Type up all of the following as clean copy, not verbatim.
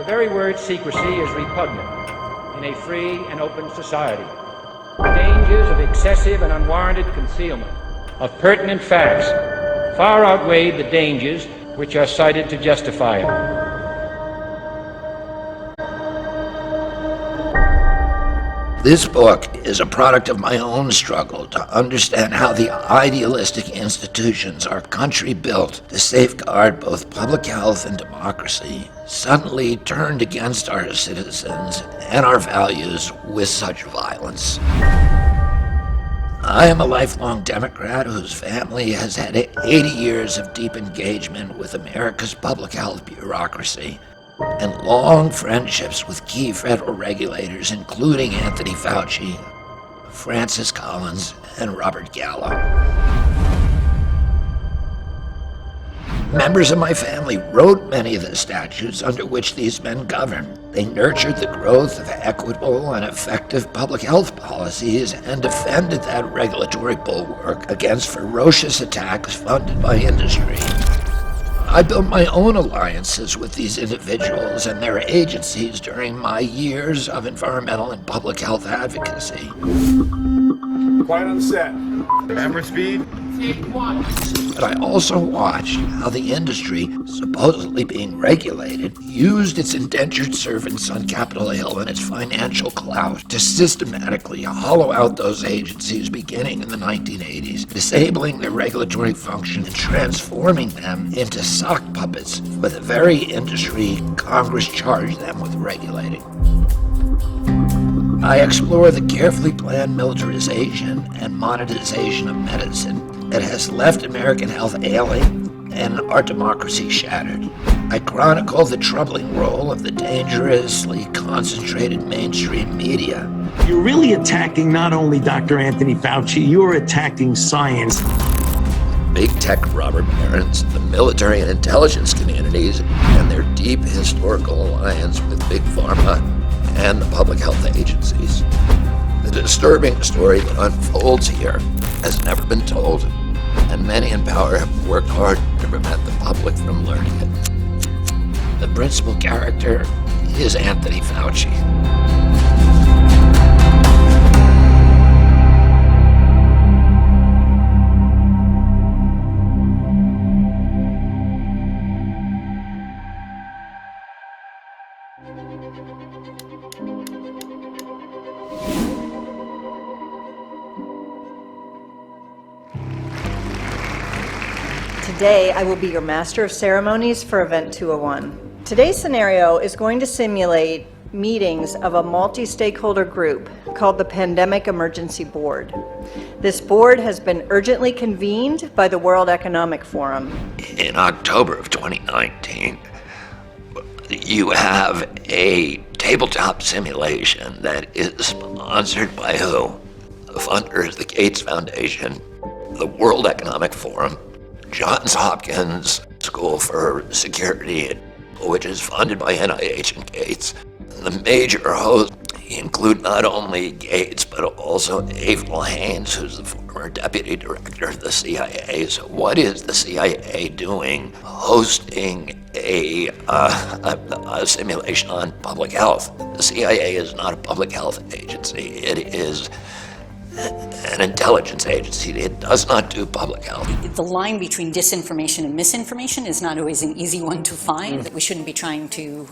The very word secrecy is repugnant in a free and open society. The dangers of excessive and unwarranted concealment of pertinent facts far outweigh the dangers which are cited to justify it. This book is a product of my own struggle to understand how the idealistic institutions our country built to safeguard both public health and democracy suddenly turned against our citizens and our values with such violence. I am a lifelong Democrat whose family has had 80 years of deep engagement with America's public health bureaucracy and long friendships with key federal regulators, including Anthony Fauci, Francis Collins, and Robert Gallo. Members of my family wrote many of the statutes under which these men govern. They nurtured the growth of equitable and effective public health policies and defended that regulatory bulwark against ferocious attacks funded by industry. I built my own alliances with these individuals and their agencies during my years of environmental and public health advocacy. Quiet on set. Camera speed. Take one. But I also watched how the industry, supposedly being regulated, used its indentured servants on Capitol Hill and its financial clout to systematically hollow out those agencies beginning in the 1980s, disabling their regulatory function and transforming them into sock puppets for the very industry Congress charged them with regulating. I explore the carefully planned militarization and monetization of medicine that has left American health ailing and our democracy shattered. I chronicle the troubling role of the dangerously concentrated mainstream media. You're really attacking not only Dr. Anthony Fauci, you're attacking science. Big tech robber barons, the military and intelligence communities, and their deep historical alliance with Big Pharma and the public health agencies. The disturbing story that unfolds here has never been told, and many in power have worked hard to prevent the public from learning it. The principal character is Anthony Fauci. Today, I will be your Master of Ceremonies for Event 201. Today's scenario is going to simulate meetings of a multi-stakeholder group called the Pandemic Emergency Board. This board has been urgently convened by the World Economic Forum. In October of 2019, you have a tabletop simulation that is sponsored by who? The funders, the Gates Foundation, the World Economic Forum, Johns Hopkins School for Security, which is funded by NIH and Gates. The major hosts include not only Gates, but also Avril Haines, who's the former deputy director of the CIA. So what is the CIA doing hosting a simulation on public health? The CIA is not a public health agency. It is an intelligence agency. It does not do public health. The line between disinformation and misinformation is not always an easy one to find. That we shouldn't be trying to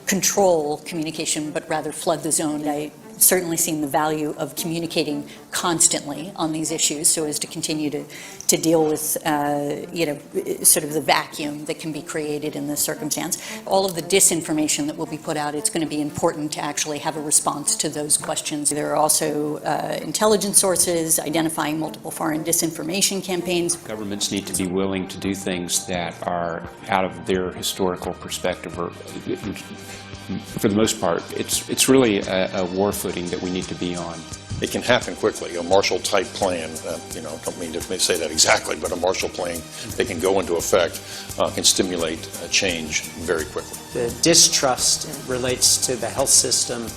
control communication, but rather flood the zone. I certainly seen the value of communicating constantly on these issues so as to continue to deal with sort of the vacuum that can be created in this circumstance. All of the disinformation that will be put out, it's going to be important to actually have a response to those questions. There are also intelligence sources identifying multiple foreign disinformation campaigns. Governments need to be willing to do things that are out of their historical perspective, or for the most part, it's really a war footing that we need to be on. It can happen quickly. A Marshall-type plan, don't mean to say that exactly, but a Marshall plan that can go into effect can stimulate change very quickly. The distrust relates to the health system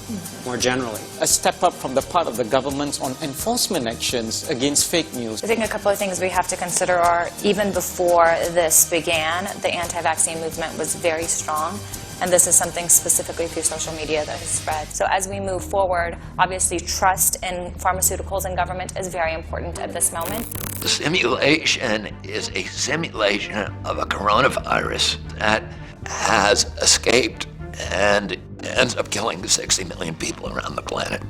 more generally. A step up from the part of the government on enforcement actions against fake news. I think a couple of things we have to consider are, even before this began, the anti-vaccine movement was very strong. and this is something specifically through social media that has spread. So as we move forward, obviously trust in pharmaceuticals and government is very important at this moment. The simulation is a simulation of a coronavirus that has escaped and ends up killing 60 million people around the planet.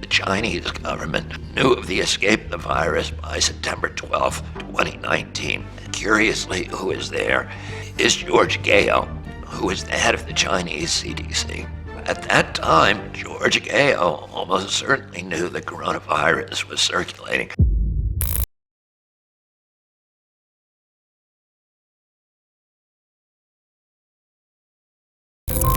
The Chinese government knew of the escape of the virus by September 12, 2019. Curiously, who is there is George Gao, who is the head of the Chinese CDC. At that time, George Gao almost certainly knew the coronavirus was circulating.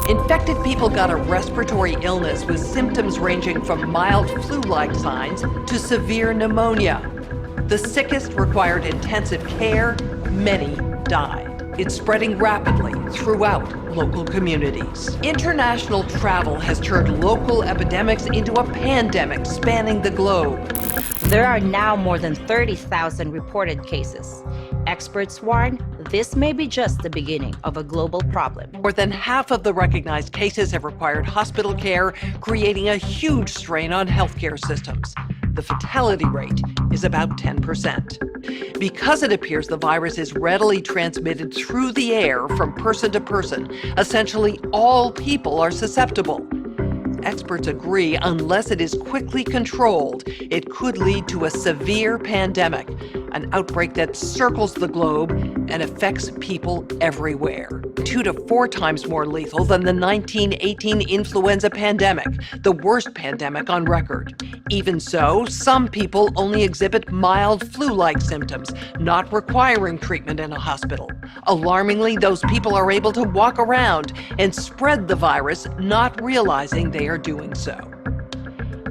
Infected people got a respiratory illness with symptoms ranging from mild flu-like signs to severe pneumonia. The sickest required intensive care. Many died. It's spreading rapidly throughout local communities. International travel has turned local epidemics into a pandemic spanning the globe. There are now more than 30,000 reported cases. Experts warn this may be just the beginning of a global problem. More than half of the recognized cases have required hospital care, creating a huge strain on healthcare systems. The fatality rate is about 10%. Because it appears the virus is readily transmitted through the air from person to person, essentially all people are susceptible. Experts agree unless it is quickly controlled, it could lead to a severe pandemic, an outbreak that circles the globe and affects people everywhere. 2 to 4 times more lethal than the 1918 influenza pandemic, the worst pandemic on record. Even so, some people only exhibit mild flu-like symptoms, not requiring treatment in a hospital. Alarmingly, those people are able to walk around and spread the virus, not realizing they are doing so.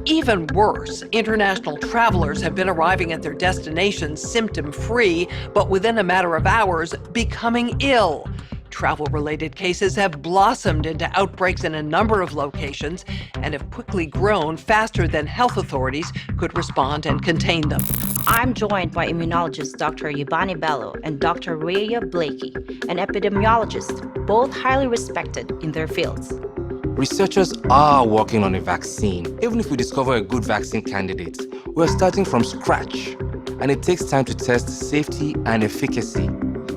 Even worse, international travelers have been arriving at their destinations symptom-free, but within a matter of hours, becoming ill. Travel-related cases have blossomed into outbreaks in a number of locations and have quickly grown faster than health authorities could respond and contain them. I'm joined by immunologist Dr. Yubani Bello and Dr. Rhea Blakey, an epidemiologist, both highly respected in their fields. Researchers are working on a vaccine. Even if we discover a good vaccine candidate, we're starting from scratch, and it takes time to test safety and efficacy,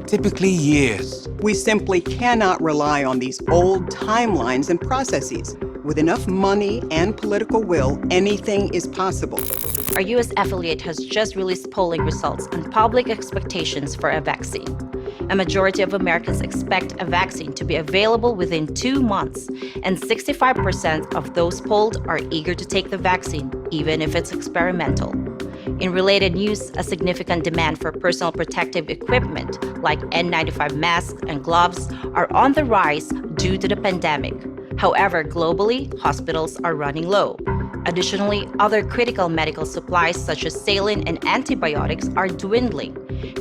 typically years. We simply cannot rely on these old timelines and processes. With enough money and political will, anything is possible. Our U.S. affiliate has just released polling results on public expectations for a vaccine. A majority of Americans expect a vaccine to be available within 2 months, and 65% of those polled are eager to take the vaccine, even if it's experimental. In related news, a significant demand for personal protective equipment like N95 masks and gloves are on the rise due to the pandemic. However, globally, hospitals are running low. Additionally, other critical medical supplies such as saline and antibiotics are dwindling.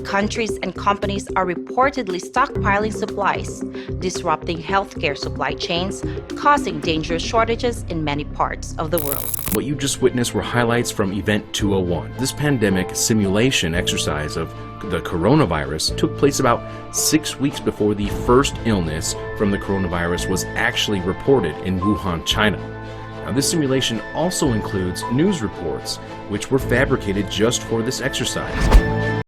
Countries and companies are reportedly stockpiling supplies, disrupting healthcare supply chains, causing dangerous shortages in many parts of the world. What you just witnessed were highlights from Event 201. This pandemic simulation exercise of the coronavirus took place about 6 weeks before the first illness from the coronavirus was actually reported in Wuhan, China. Now, this simulation also includes news reports, which were fabricated just for this exercise.